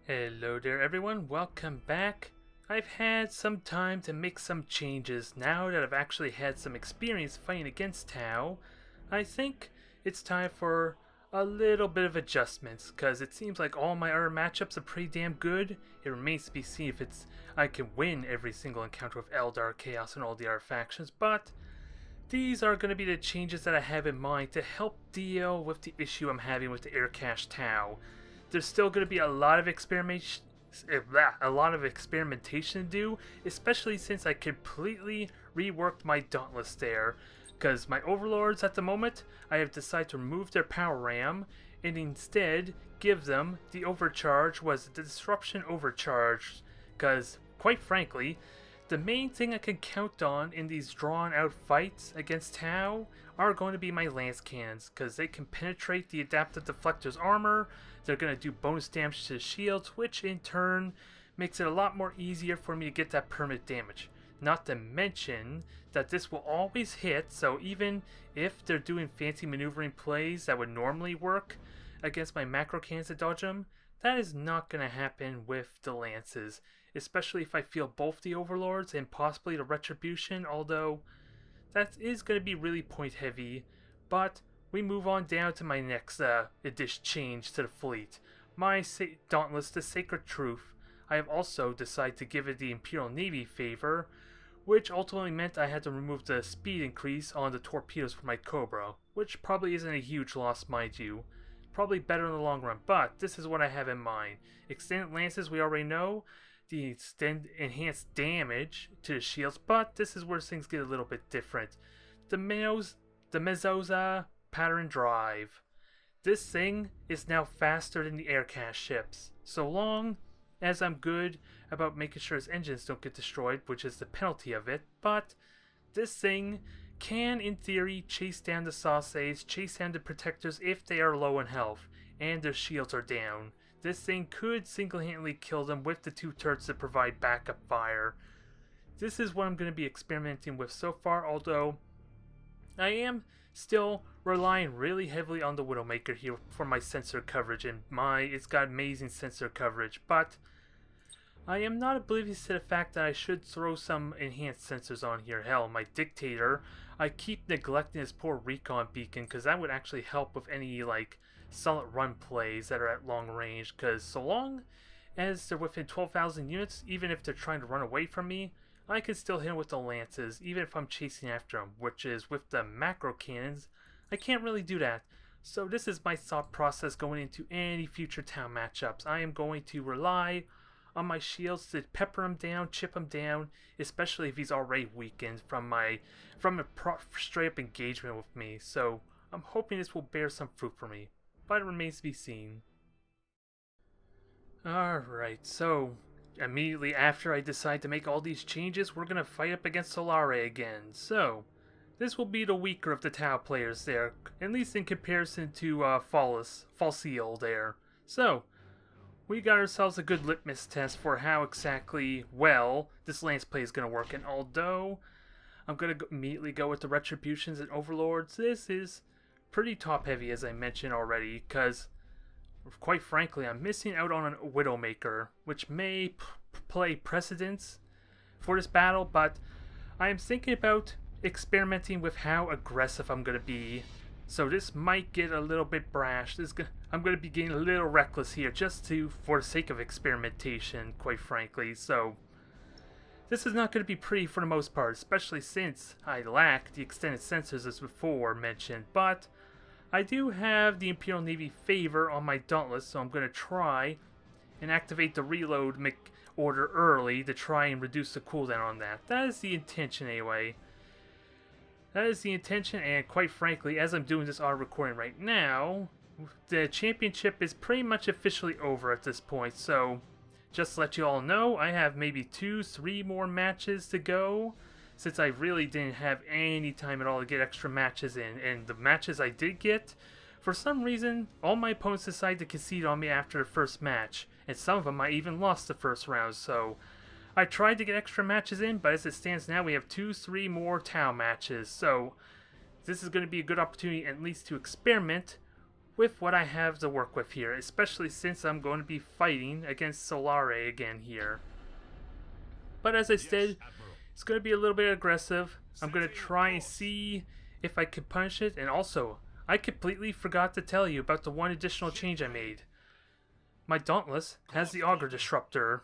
Hello there everyone, welcome back. I've had some time to make some changes now that I've actually had some experience fighting against Tau. I think it's time for a little bit of adjustments because it seems like all my other matchups are pretty damn good. It remains to be seen if I can win every single encounter with Eldar, Chaos, and all the other factions, but these are going to be the changes that I have in mind to help deal with the issue I'm having with the air cache Tau. There's still going to be a lot of experimentation to do, especially since I completely reworked my dauntless there. Because my overlords at the moment, I have decided to remove their power ram and instead give them the overcharge, the disruption overcharge. Because, quite frankly, the main thing I can count on in these drawn out fights against Tau are going to be my lance cannons, because they can penetrate the adaptive deflector's armor. They're going to do bonus damage to the shields, which in turn makes it a lot more easier for me to get that permanent damage. Not to mention that this will always hit, so even if they're doing fancy maneuvering plays that would normally work against my macro cannons to dodge them, that is not going to happen with the lances, especially if I feel both the overlords and possibly the retribution, although that is going to be really point heavy. But we move on down to my next addition change to the fleet. My Dauntless, the Sacred Truth. I have also decided to give it the Imperial Navy favor, which ultimately meant I had to remove the speed increase on the torpedoes for my Cobra, which probably isn't a huge loss, mind you. Probably better in the long run, but this is what I have in mind. Extended lances, we already know. The enhanced damage to the shields, but this is where things get a little bit different. The Mezoza pattern drive. This thing is now faster than the air cache ships, so long as I'm good about making sure its engines don't get destroyed, which is the penalty of it. But this thing can, in theory, chase down the Sauces, chase down the Protectors if they are low in health and their shields are down. This thing could single-handedly kill them with the two turrets that provide backup fire. This is what I'm going to be experimenting with so far, although I am still relying really heavily on the Widowmaker here for my sensor coverage, and it's got amazing sensor coverage, but I am not oblivious to the fact that I should throw some enhanced sensors on here. Hell, my Dictator, I keep neglecting his poor recon beacon because that would actually help with any solid run plays that are at long range, because so long as they're within 12,000 units, even if they're trying to run away from me, I can still hit them with the lances, even if I'm chasing after them, which is with the macro cannons, I can't really do that. So this is my thought process going into any future town matchups. I am going to rely on my shields to pepper him down, chip him down, especially if he's already weakened from a straight up engagement with me. So I'm hoping this will bear some fruit for me, but it remains to be seen. Alright, so immediately after I decide to make all these changes, we're going to fight up against Solare again. So this will be the weaker of the Tau players there, at least in comparison to Falseal there. So we got ourselves a good litmus test for how exactly well this lance play is going to work. And although I'm going to immediately go with the Retributions and Overlords, this is pretty top heavy, as I mentioned already, because quite frankly I'm missing out on a Widowmaker, which may play precedence for this battle, but I am thinking about experimenting with how aggressive I'm going to be. So this might get a little bit brash. I'm going to be getting a little reckless here, just for the sake of experimentation, quite frankly. So this is not going to be pretty for the most part, especially since I lack the extended sensors as before mentioned. But I do have the Imperial Navy favor on my Dauntless, so I'm going to try and activate the reload order early to try and reduce the cooldown on that. That is the intention anyway. That is the intention, and quite frankly, as I'm doing this auto recording right now, the championship is pretty much officially over at this point. So just to let you all know, I have maybe 2-3 more matches to go, since I really didn't have any time at all to get extra matches in. And the matches I did get, for some reason, all my opponents decided to concede on me after the first match, and some of them I even lost the first round. So I tried to get extra matches in, but as it stands now, we have 2-3 more Tau matches. So this is going to be a good opportunity at least to experiment with what I have to work with here, especially since I'm going to be fighting against Solare again here. But as I said, it's going to be a little bit aggressive. I'm going to try and see if I can punish it. And also, I completely forgot to tell you about the one additional change I made. My Dauntless has the Auger Disruptor.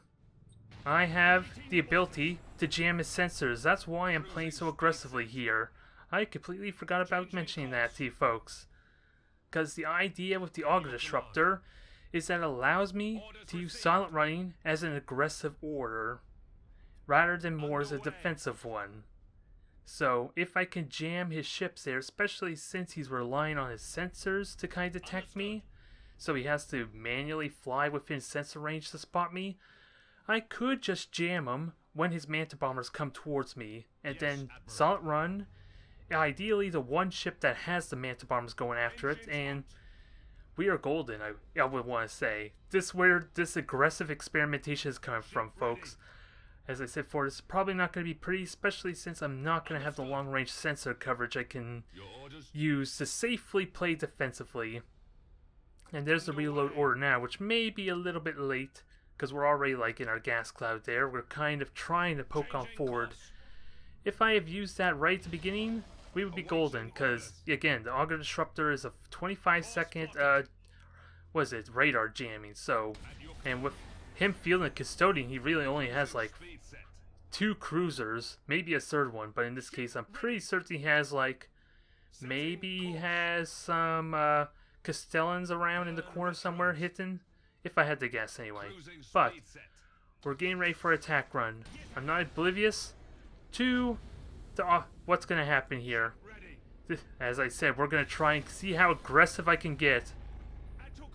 I have the ability to jam his sensors. That's why I'm playing so aggressively here. I completely forgot about mentioning that to you folks. Because the idea with the Auger Disruptor is that it allows me to use Silent Running as an aggressive order, rather than more as a defensive one. So if I can jam his ships there, especially since he's relying on his sensors to kind of detect me, so he has to manually fly within sensor range to spot me, I could just jam him when his Manta Bombers come towards me, and then Silent Run, ideally the one ship that has the Manta Bombers going after it, and we are golden, I would want to say. This is where this aggressive experimentation is coming from, folks. As I said before, this is probably not going to be pretty, especially since I'm not going to have the long-range sensor coverage I can use to safely play defensively. And there's the reload order now, which may be a little bit late, because we're already like in our gas cloud there. We're kind of trying to poke on forward. If I have used that right at the beginning, we would be golden, because again, the Auger Disruptor is a 25-second, radar jamming. So, and with him fielding a Custodian, he really only has like 2 cruisers, maybe a third one, but in this case, I'm pretty certain he has like, maybe he has some Castellans around in the corner somewhere hitting, if I had to guess anyway. But we're getting ready for attack run. I'm not oblivious to what's going to happen here. As I said, we're going to try and see how aggressive I can get.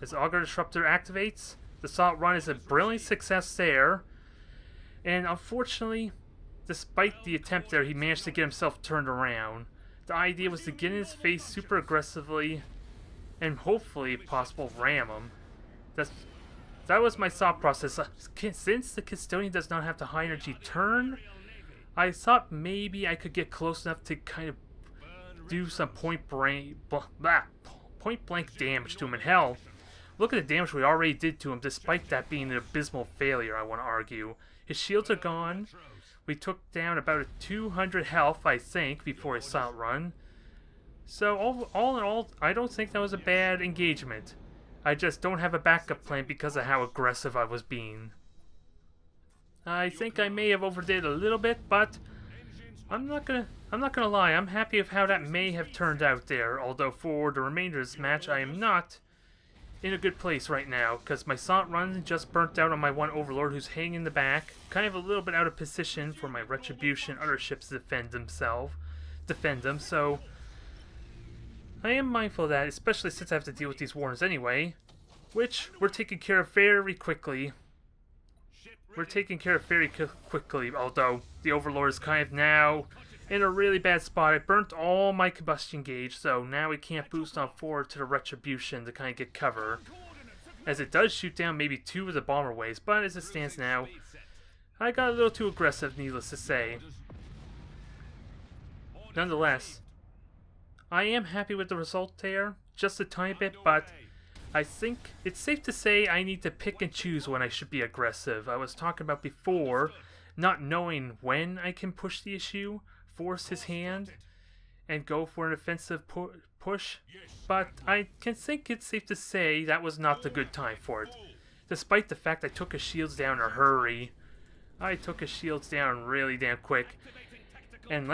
As Auger Disruptor activates, the Silent Run is a brilliant success there. And unfortunately, despite the attempt there, he managed to get himself turned around. The idea was to get in his face super aggressively and hopefully, if possible, ram him. That was my thought process. Since the Custodian does not have the high energy turn, I thought maybe I could get close enough to kind of do some point blank damage to him. And hell, look at the damage we already did to him, despite that being an abysmal failure, I want to argue. His shields are gone. We took down about a 200 health, I think, before his Silent Run. So all in all, I don't think that was a bad engagement. I just don't have a backup plan because of how aggressive I was being. I think I may have overdid a little bit, but I'm not gonna lie. I'm happy with how that may have turned out there. Although for the remainder of this match, I am not in a good place right now because my Silent Run just burnt out on my one Overlord who's hanging in the back, kind of a little bit out of position for my Retribution other ships to defend them. So I am mindful of that, especially since I have to deal with these warners anyway, which we're taking care of very quickly. Although the Overlord is kind of now in a really bad spot. I burnt all my combustion gauge, so now we can't boost on forward to the Retribution to kind of get cover. As it does shoot down maybe 2 of the bomber waves, but as it stands now, I got a little too aggressive, needless to say. Nonetheless, I am happy with the result there, just a tiny bit, but I think it's safe to say I need to pick and choose when I should be aggressive. I was talking about before, not knowing when I can push the issue, force his hand, and go for an offensive push, but I can think it's safe to say that was not the good time for it. Despite the fact I took his shields down in a hurry. I took his shields down really damn quick. And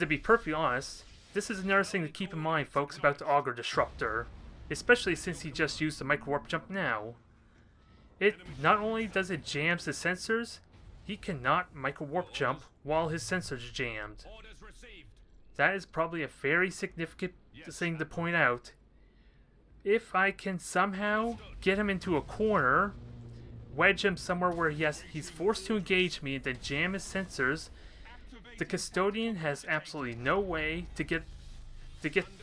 to be perfectly honest, this is another thing to keep in mind, folks, about the Auger Disruptor. Especially since he just used the micro warp jump now. It not only does it jams the sensors, he cannot micro warp jump while his sensors are jammed. That is probably a very significant thing to point out. If I can somehow get him into a corner, wedge him somewhere where he's forced to engage me and then jam his sensors, the Custodian has absolutely no way to get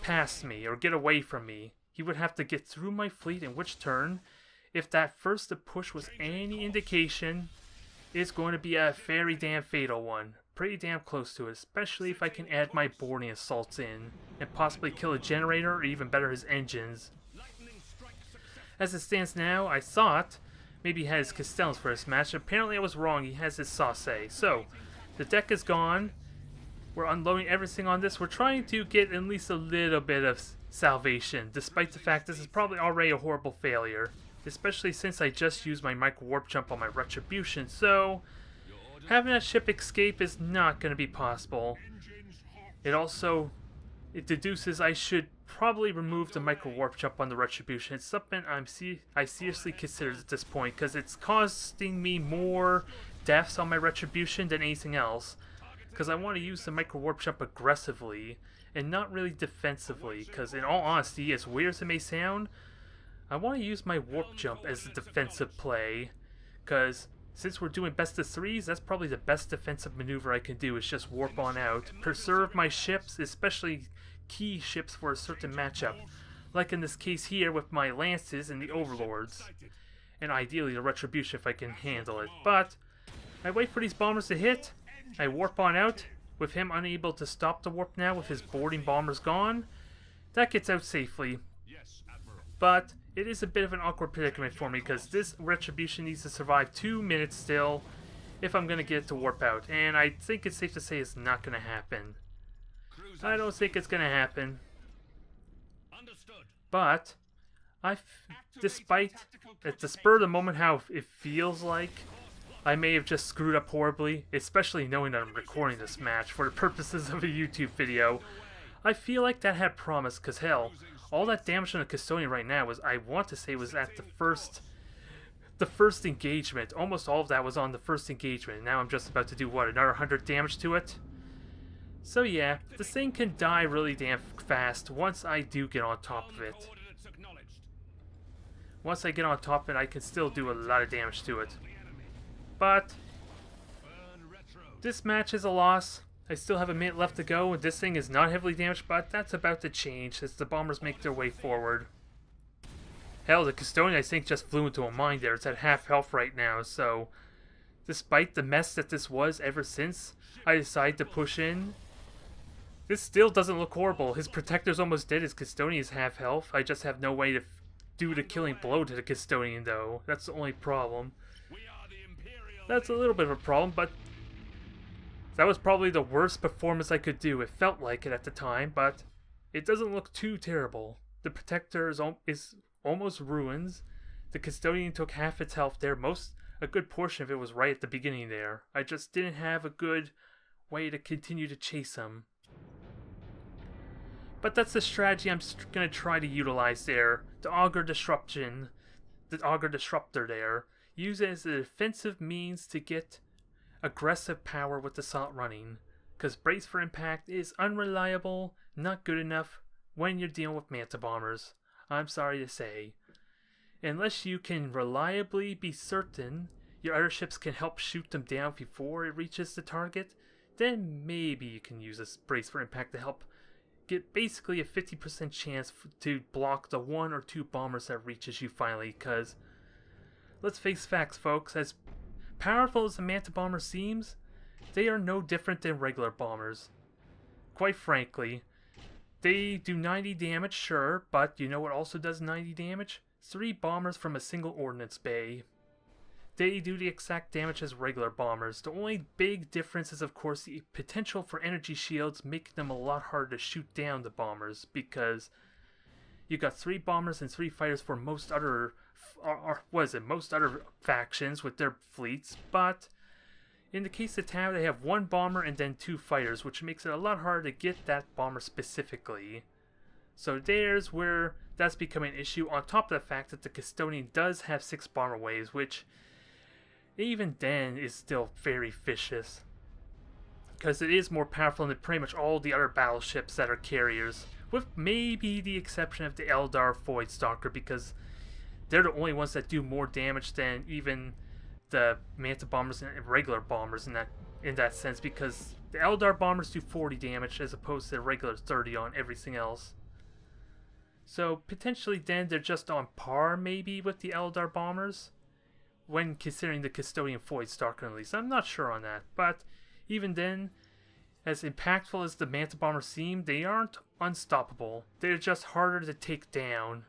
past me or get away from me. He would have to get through my fleet, in which turn, if that first push was any indication, it's going to be a very damn fatal one. Pretty damn close to it, especially if I can add my boarding assaults in, and possibly kill a generator or even better his engines. As it stands now, I thought maybe he had his Castellans for this match. Apparently I was wrong, he has his Sauce. So, the deck is gone. We're unloading everything on this. We're trying to get at least a little bit of salvation, despite the fact this is probably already a horrible failure. Especially since I just used my Micro Warp Jump on my Retribution, so having that ship escape is not going to be possible. It deduces I should probably remove the Micro Warp Jump on the Retribution. It's something I seriously considered at this point, because it's costing me more deaths on my Retribution than anything else. Because I want to use the Micro Warp Jump aggressively, and not really defensively, because in all honesty, as weird as it may sound, I want to use my Warp Jump as a defensive play, because since we're doing best of threes, that's probably the best defensive maneuver I can do, is just warp on out, preserve my ships, especially key ships for a certain matchup, like in this case here with my Lances and the Overlords, and ideally the Retribution if I can handle it. But I wait for these bombers to hit, I warp on out, with him unable to stop the warp now with his boarding bombers gone. That gets out safely. But it is a bit of an awkward predicament for me, because this Retribution needs to survive 2 minutes still if I'm going to get it to warp out. And I think it's safe to say it's not going to happen. I don't think it's going to happen. But, despite at the spur of the moment how it feels like I may have just screwed up horribly, especially knowing that I'm recording this match for the purposes of a YouTube video, I feel like that had promise, because hell, all that damage on the Custodian right now was, I want to say, was at the first engagement. Almost all of that was on the first engagement. Now I'm just about to do, what, another 100 damage to it? So yeah, this thing can die really damn fast once I do get on top of it. Once I get on top of it, I can still do a lot of damage to it. But this match is a loss. I still have a minute left to go, and this thing is not heavily damaged, but that's about to change as the bombers make their way forward. Hell, the Custodian I think just flew into a mine there. It's at half health right now, so despite the mess that this was ever since I decided to push in, this still doesn't look horrible. His Protector's almost dead, his Custodian is half health. I just have no way to do the killing blow to the Custodian though. That's the only problem. That's a little bit of a problem, but that was probably the worst performance I could do. It felt like it at the time, but it doesn't look too terrible. The Protector is almost ruins. The Custodian took half its health there. A good portion of it was right at the beginning there. I just didn't have a good way to continue to chase him. But that's the strategy I'm going to try to utilize there. The Augur Disruption, the Augur Disruptor there. Use it as a defensive means to get aggressive power with the assault running, because Brace for Impact is unreliable, not good enough when you're dealing with Manta Bombers. I'm sorry to say. Unless you can reliably be certain your other ships can help shoot them down before it reaches the target, then maybe you can use this Brace for Impact to help get basically a 50% chance to block the 1 or 2 bombers that reaches you finally, because let's face facts, folks. As powerful as the Manta Bomber seems, they are no different than regular bombers. Quite frankly, they do 90 damage, sure, but you know what also does 90 damage? 3 bombers from a single ordnance bay. They do the exact damage as regular bombers. The only big difference is, of course, the potential for energy shields, making them a lot harder to shoot down the bombers, because you got 3 bombers and 3 fighters for most other most other factions with their fleets, but in the case of Tau, they have 1 bomber and then 2 fighters, which makes it a lot harder to get that bomber specifically. So there's where that's becoming an issue, on top of the fact that the Custodian does have 6 bomber waves, which even then is still very vicious, because it is more powerful than pretty much all the other battleships that are carriers, with maybe the exception of the Eldar Voidstalker, because they're the only ones that do more damage than even the Manta Bombers and regular bombers in that sense, because the Eldar Bombers do 40 damage as opposed to the regular 30 on everything else. So potentially then they're just on par maybe with the Eldar Bombers, when considering the Custodian Voidstalker at least. I'm not sure on that, but even then, as impactful as the Manta Bombers seem, they aren't unstoppable. They're just harder to take down,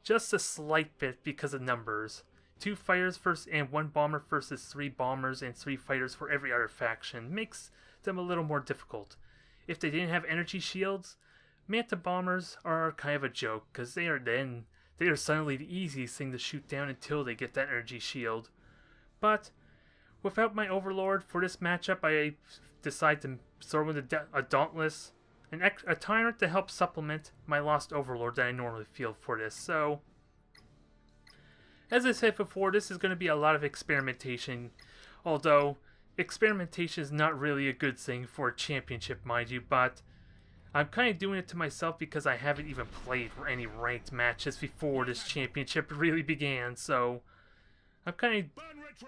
just a slight bit because of numbers. 2 fighters first and 1 bomber versus 3 bombers and 3 fighters for every other faction makes them a little more difficult. If they didn't have energy shields, Manta bombers are kind of a joke, because they are suddenly the easiest thing to shoot down until they get that energy shield. But without my Overlord for this matchup, I decide to throw in a Dauntless, a Tyrant to help supplement my lost Overlord that I normally field for this. So, as I said before, this is going to be a lot of experimentation, although experimentation is not really a good thing for a championship, mind you, but I'm kind of doing it to myself because I haven't even played any ranked matches before this championship really began, so I'm kind of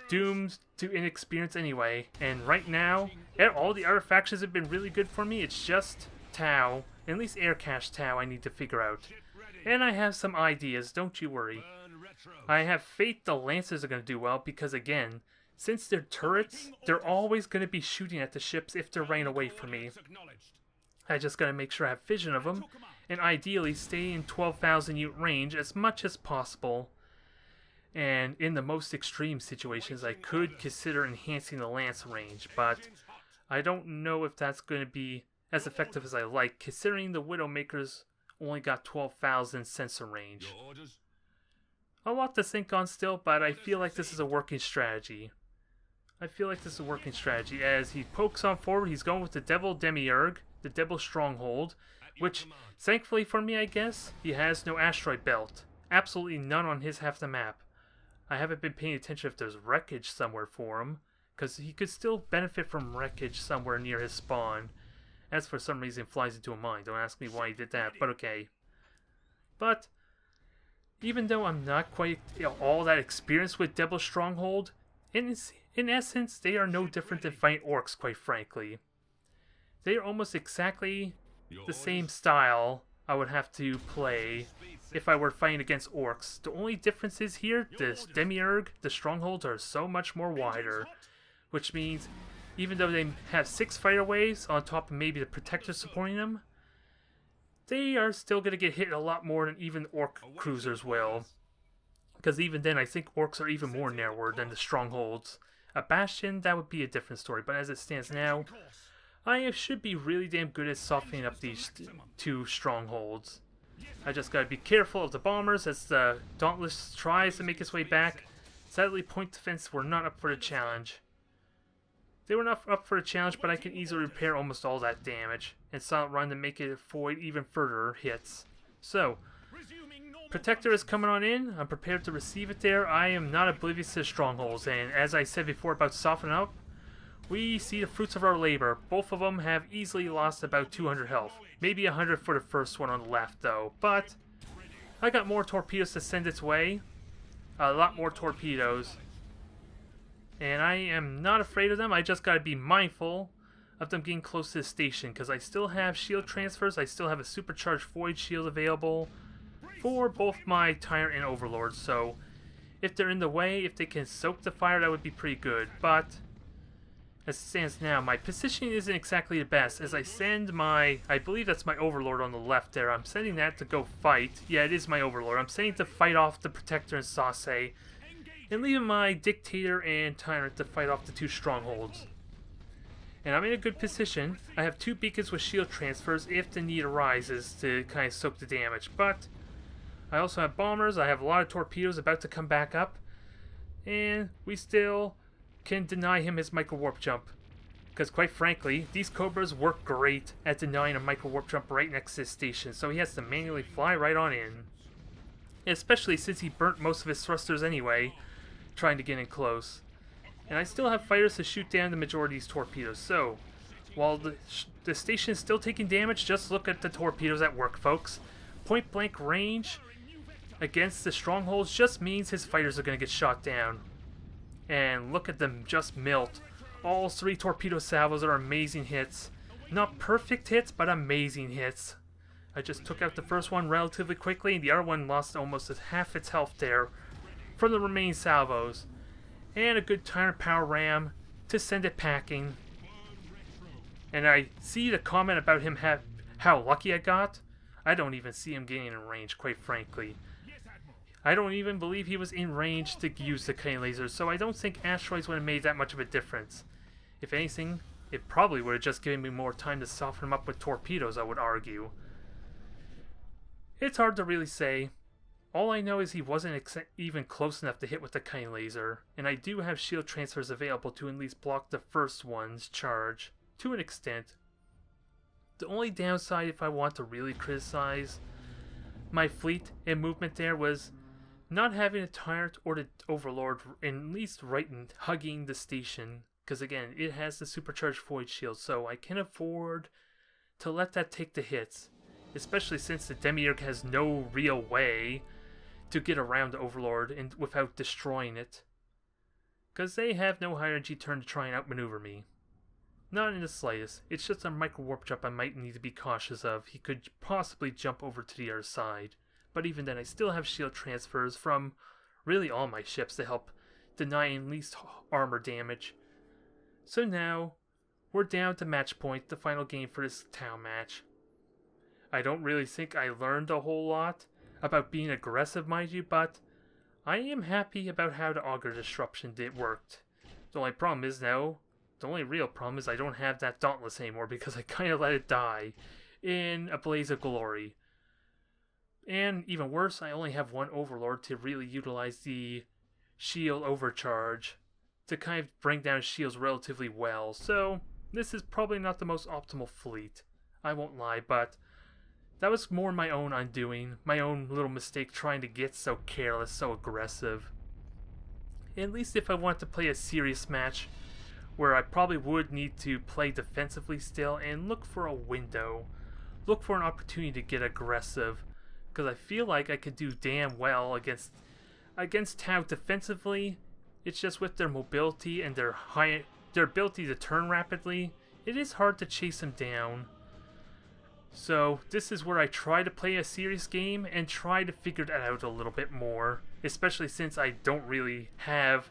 doomed to inexperience anyway. And right now, all the other factions have been really good for me. It's just Tau, at least Air Cache Tau, I need to figure out. And I have some ideas, don't you worry. I have faith the Lancers are going to do well because, again, since they're turrets, they're always going to be shooting at the ships if they're running away from me. I just got to make sure I have vision of them, and ideally stay in 12,000 unit range as much as possible. And in the most extreme situations, I could consider enhancing the lance range, but I don't know if that's going to be as effective as I like, considering the Widowmakers only got 12,000 sensor range. A lot to think on still, but I feel like this is a working strategy. As he pokes on forward, he's going with the Devil Demiurge, the Devil Stronghold, which, thankfully for me I guess, he has no asteroid belt. Absolutely none on his half the map. I haven't been paying attention if there's wreckage somewhere for him, because he could still benefit from wreckage somewhere near his spawn. As for some reason flies into a mine. Don't ask me why he did that, but okay. But even though I'm not quite all that experienced with Devil Stronghold, in essence, they are no different than fighting orcs, quite frankly. They are almost exactly the same style I would have to play if I were fighting against orcs. The only difference is here, the Demiurge, the strongholds are so much more wider, which means even though they have 6 fighter waves on top of maybe the Protector supporting them, they are still going to get hit a lot more than even orc cruisers will. Because even then, I think orcs are even more narrower than the strongholds. A bastion, that would be a different story, but as it stands now, I should be really damn good at softening up these 2 strongholds. I just gotta be careful of the bombers as the Dauntless tries to make its way back. Sadly, point defense were not up for the challenge. They were not up for the challenge, but I can easily repair almost all that damage and Silent Run to make it avoid even further hits. So, Protector is coming on in. I'm prepared to receive it there. I am not oblivious to strongholds, and as I said before about softening up, we see the fruits of our labor. Both of them have easily lost about 200 health. Maybe 100 for the first one on the left, though. But I got more torpedoes to send its way. A lot more torpedoes. And I am not afraid of them. I just gotta be mindful of them getting close to the station, because I still have shield transfers. I still have a supercharged void shield available for both my Tyrant and Overlord. So if they're in the way, if they can soak the fire, that would be pretty good. But as it stands now, my positioning isn't exactly the best, as I send my, I believe that's my Overlord on the left there. I'm sending that to go fight. Yeah, it is my Overlord. I'm sending to fight off the Protector and Sauce, and leaving my Dictator and Tyrant to fight off the 2 strongholds. And I'm in a good position. I have 2 beacons with shield transfers if the need arises to kind of soak the damage. But I also have bombers. I have a lot of torpedoes about to come back up. And we still can deny him his micro warp jump. Because quite frankly, these Cobras work great at denying a micro warp jump right next to his station. So he has to manually fly right on in. Especially since he burnt most of his thrusters anyway, trying to get in close. And I still have fighters to shoot down the majority of these torpedoes. So, while the station is still taking damage, just look at the torpedoes at work, folks. Point blank range against the strongholds just means his fighters are going to get shot down. And look at them just melt. All 3 torpedo salvos are amazing hits. Not perfect hits, but amazing hits. I just took out the first one relatively quickly, and the other one lost almost half its health there from the remaining salvos. And a good Tyrant Power Ram to send it packing. And I see the comment about him how lucky I got. I don't even see him getting in range, quite frankly. I don't even believe he was in range to use the cutting laser, so I don't think asteroids would have made that much of a difference. If anything, it probably would have just given me more time to soften him up with torpedoes, I would argue. It's hard to really say. All I know is he wasn't even close enough to hit with the cutting laser, and I do have shield transfers available to at least block the first one's charge, to an extent. The only downside, if I want to really criticize my fleet and movement there, was not having a tyrant or the overlord at least right in hugging the station, because again, it has the supercharged void shield, so I can afford to let that take the hits, especially since the Demiurge has no real way to get around the overlord and without destroying it, because they have no high energy turn to try and outmaneuver me. Not in the slightest. It's just a micro warp jump I might need to be cautious of. He could possibly jump over to the other side. But even then, I still have shield transfers from really all my ships to help deny at least armor damage. So now, we're down to match point, the final game for this town match. I don't really think I learned a whole lot about being aggressive, mind you, but I am happy about how the auger disruption worked. The only problem is now, the only real problem is I don't have that Dauntless anymore because I kind of let it die in a blaze of glory. And even worse, I only have one Overlord to really utilize the shield overcharge to kind of bring down shields relatively well. So this is probably not the most optimal fleet, I won't lie, but that was more my own undoing, my own little mistake trying to get so careless, so aggressive. At least if I want to play a serious match, where I probably would need to play defensively still and look for a window, look for an opportunity to get aggressive, because I feel like I could do damn well against Tau defensively. It's just with their mobility and their ability to turn rapidly, it is hard to chase them down. So this is where I try to play a serious game and try to figure that out a little bit more, especially since I don't really have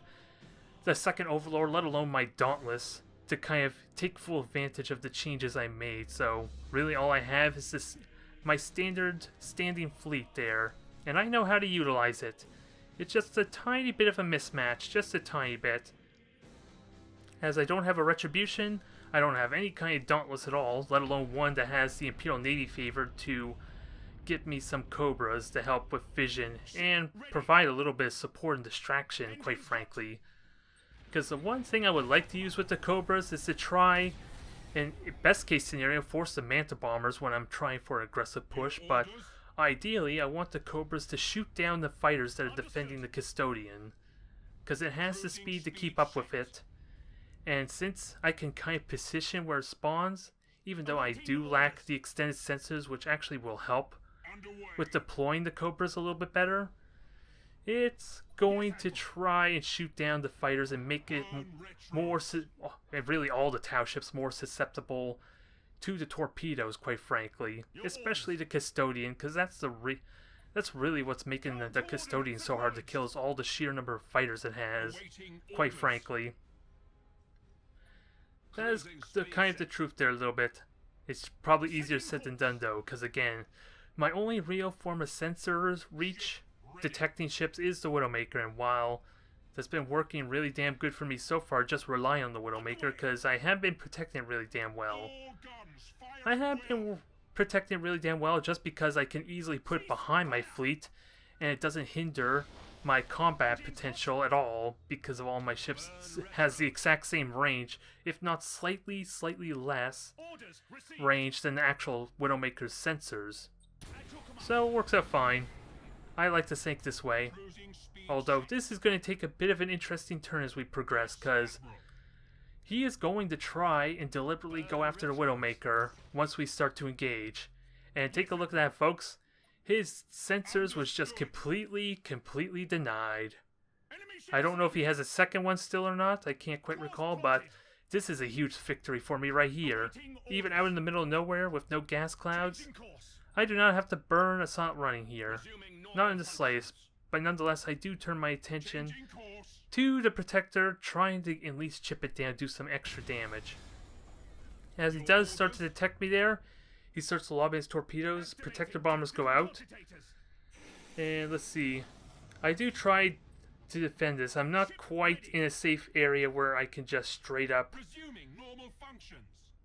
the second Overlord, let alone my Dauntless, to kind of take full advantage of the changes I made. So really all I have is this, my standard standing fleet there, and I know how to utilize it. It's just a tiny bit of a mismatch, just a tiny bit. As I don't have a Retribution, I don't have any kind of Dauntless at all, let alone one that has the Imperial Navy favor to get me some Cobras to help with vision and provide a little bit of support and distraction, quite frankly. Because the one thing I would like to use with the Cobras is to try, in best case scenario, force the Manta Bombers when I'm trying for an aggressive push, but ideally I want the Cobras to shoot down the fighters that are defending the Custodian, because it has the speed to keep up with it. And since I can kind of position where it spawns, even though I do lack the extended sensors, which actually will help with deploying the Cobras a little bit better, it's going to try and shoot down the fighters and make it more, and really all the Tau ships more susceptible to the torpedoes, quite frankly. Especially the Custodian, because that's really what's making the Custodian so hard to kill, is all the sheer number of fighters it has, quite frankly. That is kind of the truth there a little bit. It's probably easier said than done though, because again, my only real form of sensors reach detecting ships is the Widowmaker, and while that's been working really damn good for me so far, just rely on the Widowmaker, because I have been protecting it really damn well. I have been protecting it really damn well just because I can easily put it behind my fleet, and it doesn't hinder my combat potential at all, because of all my ships has the exact same range, if not slightly less range than the actual Widowmaker's sensors. So it works out fine. I like to think this way. Although this is going to take a bit of an interesting turn as we progress, because he is going to try and deliberately go after the Widowmaker once we start to engage. And take a look at that, folks. His sensors was just completely denied. I don't know if he has a second one still or not, I can't quite recall, but this is a huge victory for me right here. Even out in the middle of nowhere with no gas clouds, I do not have to burn a solid running here. Not in the slightest, but nonetheless I do turn my attention to the Protector, trying to at least chip it down, do some extra damage. As he does start to detect me there, he starts to lob his torpedoes, Protector bombers go out. And let's see, I do try to defend this. I'm not quite in a safe area where I can just straight up...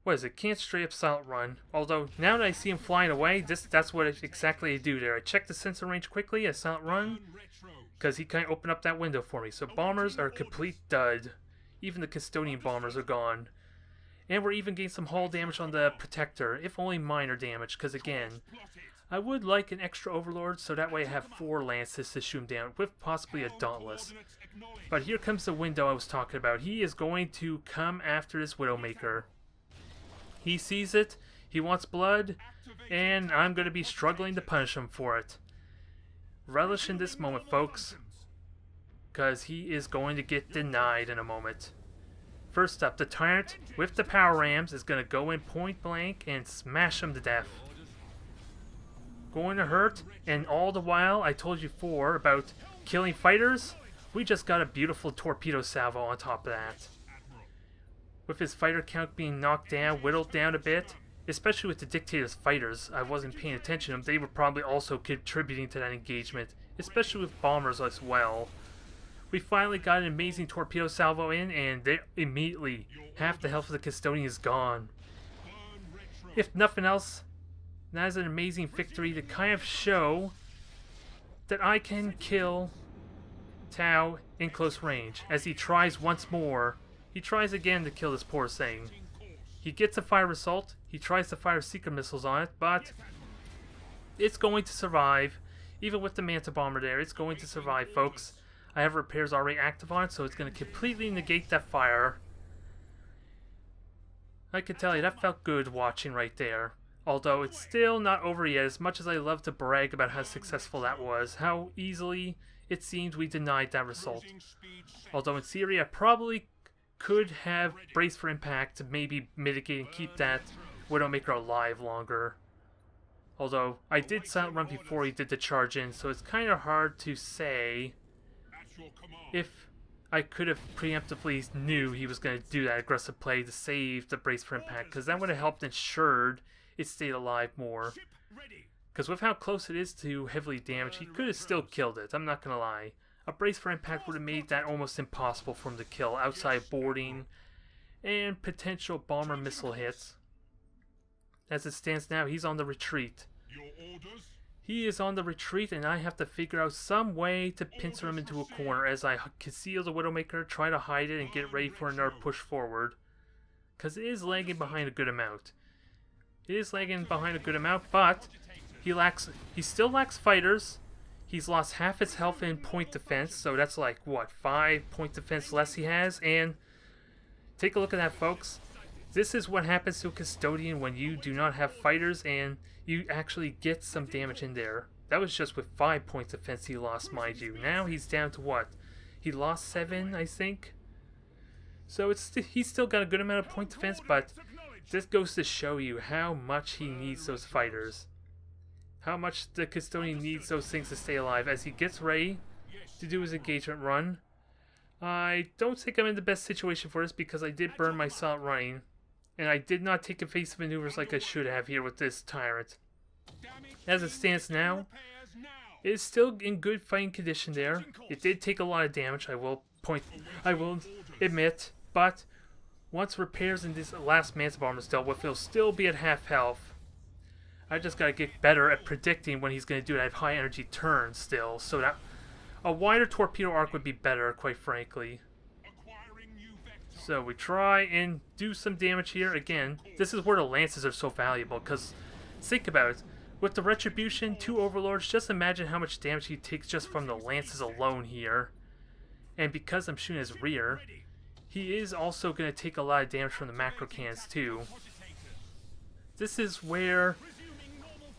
What is it? Can't straight up silent run. Although, now that I see him flying away, that's what exactly I do there. I check the sensor range quickly, I silent run, because he kind of opened up that window for me. So bombers are a complete dud. Even the custodian bombers are gone. And we're even getting some hull damage on the protector, if only minor damage, because again, I would like an extra overlord so that way I have 4 lances to shoot him down, with possibly a dauntless. But here comes the window I was talking about. He is going to come after this Widowmaker. He sees it, he wants blood, and I'm going to be struggling to punish him for it. Relish in this moment, folks, because he is going to get denied in a moment. First up, the Tyrant with the power rams is going to go in point blank and smash him to death. Going to hurt, and all the while I told you before about killing fighters, we just got a beautiful torpedo salvo on top of that. With his fighter count being knocked down, whittled down a bit, especially with the Dictator's fighters, I wasn't paying attention to them. They were probably also contributing to that engagement, especially with bombers as well. We finally got an amazing torpedo salvo in, and they immediately, half the health of the Custodian is gone. If nothing else, that is an amazing victory to kind of show that I can kill Tau in close range, as he tries once more. He tries again to kill this poor thing. He gets a fire assault. He tries to fire secret missiles on it, but it's going to survive. Even with the Manta Bomber there, it's going to survive, folks. I have repairs already active on it, so it's going to completely negate that fire. I can tell you, that felt good watching right there. Although it's still not over yet, as much as I love to brag about how successful that was. How easily it seems we denied that result. Although in theory, I probably could have braced for impact to maybe mitigate and keep that Widowmaker alive longer. Although I did silent run before he did the charge in, so it's kind of hard to say if I could have preemptively knew he was going to do that aggressive play to save the brace for impact, because that would have helped ensured it stayed alive more. Because with how close it is to heavily damaged, he could have still killed it, I'm not going to lie. A brace for impact would have made that almost impossible for him to kill outside boarding and potential bomber missile hits. As it stands now, he's on the retreat. He is on the retreat, and I have to figure out some way to pincer him into a corner as I conceal the Widowmaker, try to hide it, and get ready for another push forward. Because it is lagging behind a good amount. It is lagging behind a good amount, but he still lacks fighters. He's lost half his health in point defense, so that's like, what, 5 point defense less he has? And take a look at that, folks. This is what happens to a Custodian when you do not have fighters and you actually get some damage in there. That was just with 5 points defense he lost, mind you. Now he's down to what? He lost 7, I think? So he's still got a good amount of point defense, but this goes to show you how much he needs those fighters. How much the Custodian needs those things to stay alive as he gets ready to do his engagement run. I don't think I'm in the best situation for this because I did burn my silent running. And I did not take evasive maneuvers like I should have here with this Tyrant. As it stands now, it is still in good fighting condition there. It did take a lot of damage, I will admit. But once repairs in this last Manta Bomber is dealt with, it'll still be at half health. I just gotta get better at predicting when he's gonna do it. I have high energy turns still, so that a wider torpedo arc would be better, quite frankly. So we try and do some damage here. Again, this is where the lances are so valuable, because think about it. With the Retribution, 2 Overlords, just imagine how much damage he takes just from the lances alone here. And because I'm shooting his rear, he is also going to take a lot of damage from the macro cannons too. This is where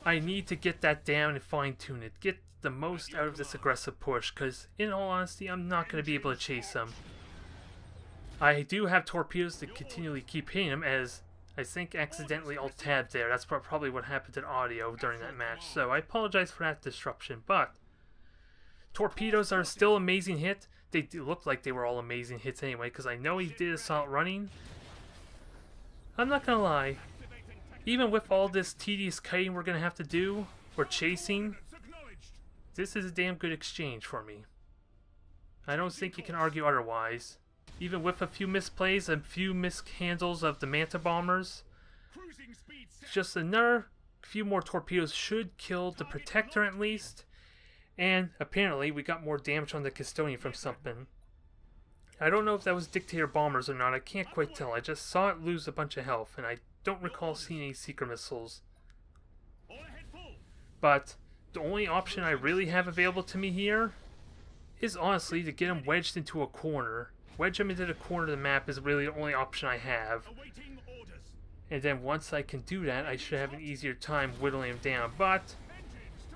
I need to get that down and fine-tune it. Get the most out of this aggressive push, because in all honesty, I'm not going to be able to chase him. I do have torpedoes to continually keep hitting him, as I think accidentally alt-tabbed there. That's probably what happened in audio during that match, so I apologize for that disruption. But torpedoes are still amazing hit. They looked like they were all amazing hits anyway, because I know he did assault running. I'm not going to lie. Even with all this tedious kiting we're going to have to do, or chasing, this is a damn good exchange for me. I don't think you can argue otherwise. Even with a few misplays and few mishandles of the Manta Bombers, just another few more torpedoes should kill the Protector at least. And apparently we got more damage on the Custodian from something. I don't know if that was Dictator bombers or not, I can't quite tell. I just saw it lose a bunch of health, and I don't recall seeing any seeker missiles. But the only option I really have available to me here is honestly to get him wedged into a corner. Wedge him into the corner of the map is really the only option I have. And then once I can do that, I should have an easier time whittling him down. But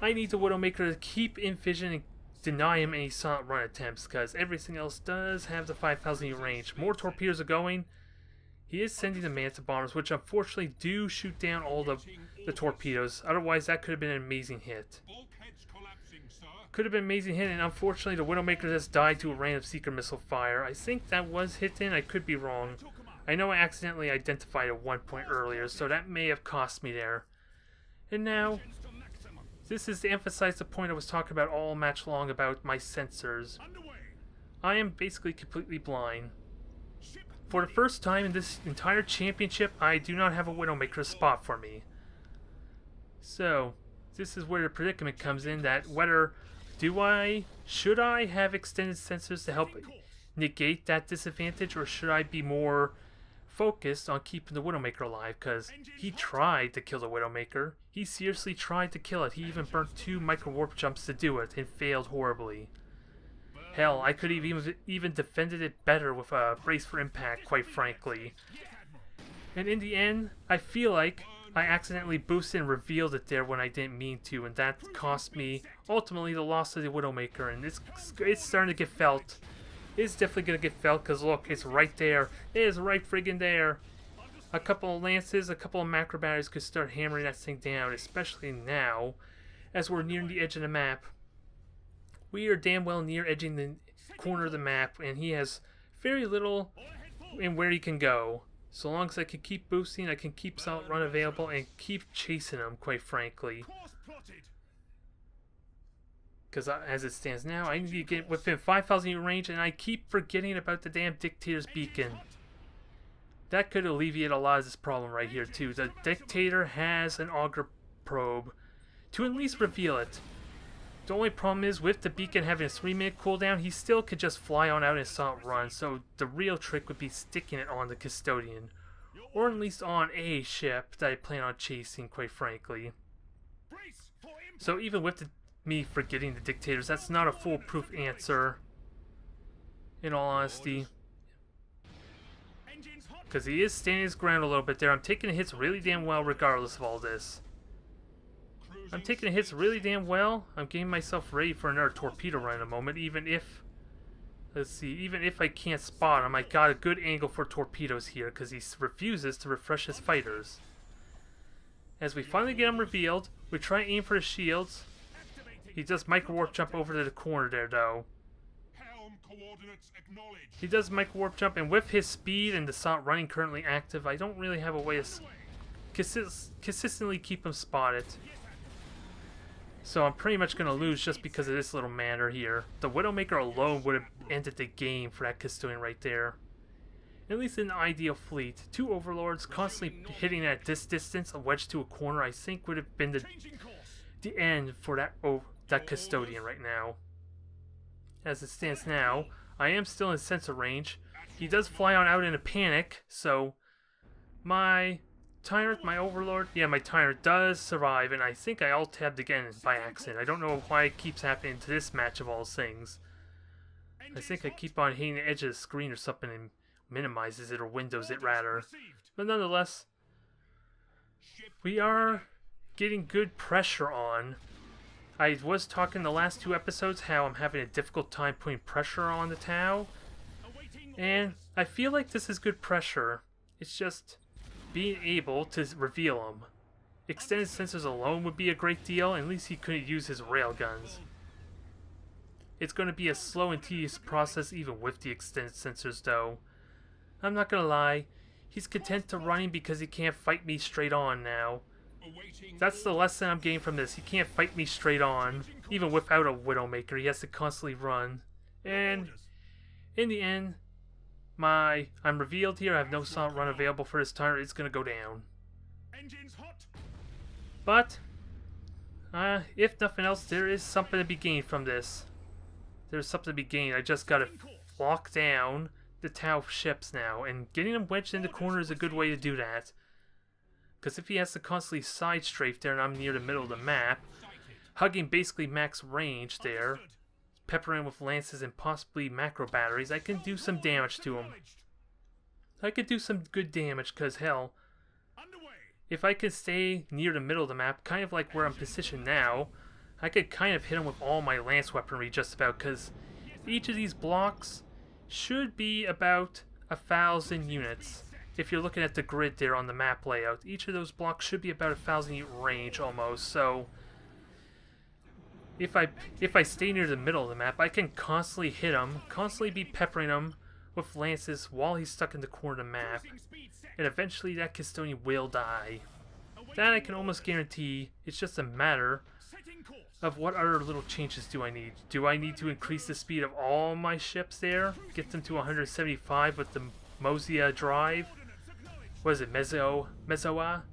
I need the Widowmaker to keep in vision and deny him any silent run attempts, because everything else does have the 5,000 range. More torpedoes are going. He is sending the Manta Bombers, which unfortunately do shoot down all the torpedoes. Otherwise, that could have been an amazing hit. Could have been an amazing hit, and unfortunately, the Widowmaker just died to a random seeker missile fire. I think that was hit in. I could be wrong. I know I accidentally identified at one point earlier, so that may have cost me there. And now, this is to emphasize the point I was talking about all match long about my sensors. I am basically completely blind. For the first time in this entire championship, I do not have a Widowmaker spot for me. So, this is where the predicament comes in, that whether should I have extended sensors to help negate that disadvantage, or should I be more focused on keeping the Widowmaker alive? Because he tried to kill the Widowmaker. He seriously tried to kill it. He even burnt 2 micro warp jumps to do it and failed horribly. Hell, I could have even defended it better with a brace for impact, quite frankly. And in the end, I feel like I accidentally boosted and revealed it there when I didn't mean to, and that cost me ultimately the loss of the Widowmaker, and it's starting to get felt. It's definitely going to get felt, because look, it's right there. It is right friggin' there. A couple of lances, a couple of macro batteries could start hammering that thing down, especially now, as we're nearing the edge of the map. We are damn well near edging the corner of the map, and he has very little in where he can go. So long as I can keep boosting, I can keep solid run available, and keep chasing him, quite frankly. Because as it stands now, I need to get within 5,000 range, and I keep forgetting about the damn Dictator's beacon. That could alleviate a lot of this problem right here, too. The Dictator has an auger probe to at least reveal it. The only problem is, with the beacon having a 3-minute cooldown, he still could just fly on out and silent run, so the real trick would be sticking it on the Custodian. Or at least on a ship that I plan on chasing, quite frankly. So even with me forgetting the Dictators, that's not a foolproof answer, in all honesty. Because he is standing his ground a little bit there. I'm taking the hits really damn well regardless of all this. I'm taking the hits really damn well. I'm getting myself ready for another torpedo run in a moment, even if... Let's see, even if I can't spot him, I got a good angle for torpedoes here, because he refuses to refresh his fighters. As we finally get him revealed, we try and aim for the shields. He does micro warp jump over to the corner there, though. He does micro warp jump, and with his speed and the silent running currently active, I don't really have a way to consistently keep him spotted. So I'm pretty much going to lose just because of this little matter here. The Widowmaker alone would have ended the game for that Custodian right there. At least in the ideal fleet, 2 Overlords constantly hitting at this distance, a wedge to a corner, I think would have been the end for that Custodian right now. As it stands now, I am still in sensor range. He does fly on out in a panic, so my Tyrant, my Overlord, yeah, my Tyrant does survive, and I think I alt-tabbed again by accident. I don't know why it keeps happening to this match of all things. I think I keep on hitting the edge of the screen or something and minimizes it or windows it rather. But nonetheless, we are getting good pressure on. I was talking the last 2 episodes how I'm having a difficult time putting pressure on the Tau, and I feel like this is good pressure. It's just being able to reveal him. Extended sensors alone would be a great deal, at least he couldn't use his railguns. It's going to be a slow and tedious process even with the extended sensors though. I'm not going to lie, he's content to running because he can't fight me straight on now. That's the lesson I'm getting from this. He can't fight me straight on. Even without a Widowmaker, he has to constantly run. And in the end, I'm revealed here. I have no silent run available for this turn. It's going to go down. But, if nothing else, there is something to be gained from this. There's something to be gained. I just got to lock down the Tau ships now. And getting them wedged in the corner is a good way to do that. Because if he has to constantly side strafe there and I'm near the middle of the map, hugging basically max range there, peppering with lances and possibly macro batteries, I can do some damage to him. I could do some good damage because, hell, if I could stay near the middle of the map, kind of like where I'm positioned now, I could kind of hit him with all my lance weaponry just about, because each of these blocks should be about 1,000 units. If you're looking at the grid there on the map layout, each of those blocks should be about 1,000 unit range almost, so if I stay near the middle of the map, I can constantly hit him, constantly be peppering him with lances while he's stuck in the corner of the map, and eventually that Custodian will die. That I can almost guarantee. It's just a matter of what other little changes do I need. Do I need to increase the speed of all my ships there? Get them to 175 with the Mosia drive? What is it, Mezoa?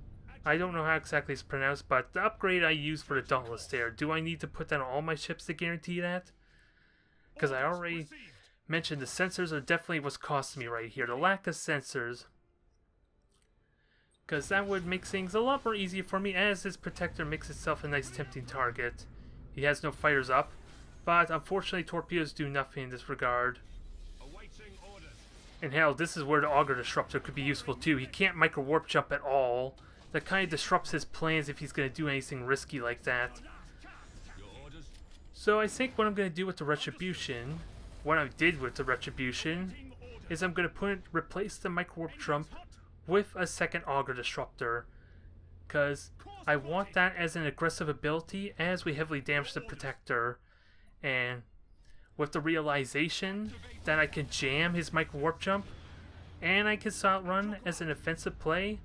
I don't know how exactly it's pronounced, but the upgrade I use for the Dauntless there, do I need to put that on all my ships to guarantee that? Because I already mentioned the sensors are definitely what's costing me right here. The lack of sensors. Because that would make things a lot more easier for me as this Protector makes itself a nice tempting target. He has no fighters up, but unfortunately torpedoes do nothing in this regard. And hell, this is where the Auger Disruptor could be useful too. He can't micro warp jump at all. That kind of disrupts his plans if he's going to do anything risky like that. So I think what I'm going to do with the Retribution, what I did with the Retribution, is I'm going to replace the micro warp jump with a second Auger Disruptor. Because I want that as an aggressive ability as we heavily damage the Protector. And with the realization that I can jam his micro warp jump and I can silent run as an offensive play,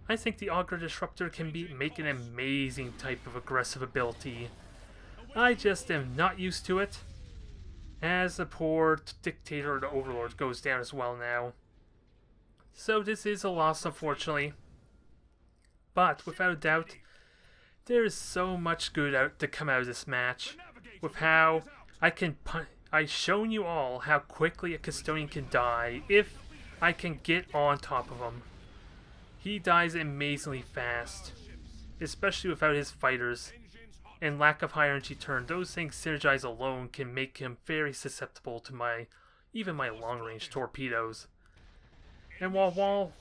I think the Auger Disruptor can make an amazing type of aggressive ability. I just am not used to it, as the poor Dictator or the Overlord goes down as well now. So this is a loss, unfortunately. But without a doubt, there is so much good to come out of this match. With how I've shown you all how quickly a Custodian can die if I can get on top of him. He dies amazingly fast, especially without his fighters, and lack of high energy turn. Those things synergize alone can make him very susceptible to even my long range torpedoes. And while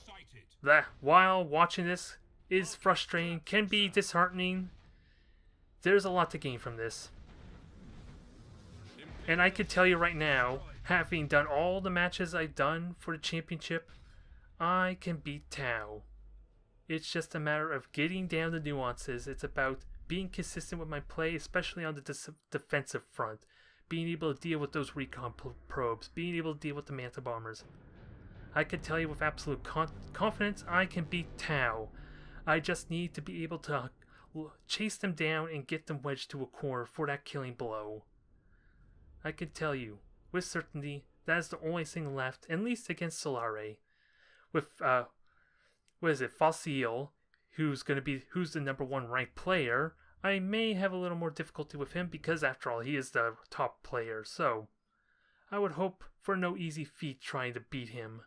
watching this is frustrating, can be disheartening, there's a lot to gain from this. And I can tell you right now, having done all the matches I've done for the championship, I can beat Tau. It's just a matter of getting down the nuances. It's about being consistent with my play, especially on the defensive front. Being able to deal with those recon probes. Being able to deal with the Manta Bombers. I can tell you with absolute confidence, I can beat Tau. I just need to be able to chase them down and get them wedged to a corner for that killing blow. I can tell you with certainty that is the only thing left, at least against Solare. With Fossil, who's the #1 ranked player, I may have a little more difficulty with him because after all he is the top player, so I would hope for no easy feat trying to beat him.